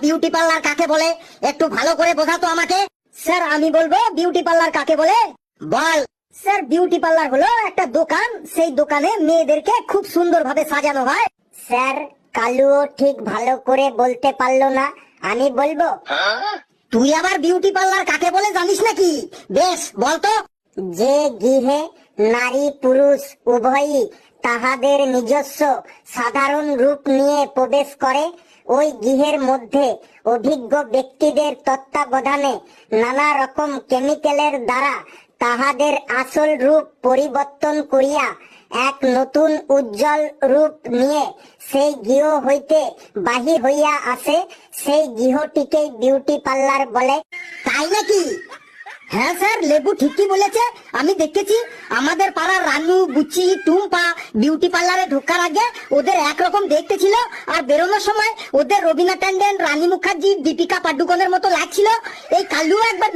Beauty parlour কাকে বলে একটু ভালো করে বোঝাতো আমাকে। স্যার আমি বলবো বিউটি পার্লার কাকে বলে। বল। স্যার বিউটি পার্লার হলো একটা দোকান, সেই দোকানে মেয়েদেরকে খুব সুন্দরভাবে সাজানো হয়। স্যার কালুও ঠিক ভালো করে বলতে পারলো না, আমি বলবো। তুই আবার বিউটি পার্লার কাকে বলে জানিস নাকি? বেশ বলতো। যে গৃহে নারী পুরুষ উভয়ই তাহাদের নিজস্ব সাধারণ রূপ নিয়ে প্রবেশ করে, ওই গৃহের মধ্যে অভিজ্ঞ ব্যক্তিদের তত্ত্বাবধানে নানা রকম কেমিক্যালের দ্বারা তাহাদের আসল রূপ পরিবর্তন করিয়া এক নতুন উজ্জ্বল রূপ নিয়ে সেই গৃহ হইতে বাহির হইয়া আসে, সেই গৃহটিকেই বিউটি পার্লার বলে। তাই নাকি? হ্যাঁ স্যার, লেবু ঠিকই বলেছে। আমি দেখেছি আমাদের পাড়ার রানু, বুচি, টুম্পা বিউটি পার্লারে ঢোকার আগে ওদের একরকম দেখতে ছিল, আর বেরোনোর সময় ওদের রবিনা ট্যান্ডন, রানী মুখার্জি, দীপিকা পাডুকোনের মতো লাগছিল। এই কালু একবার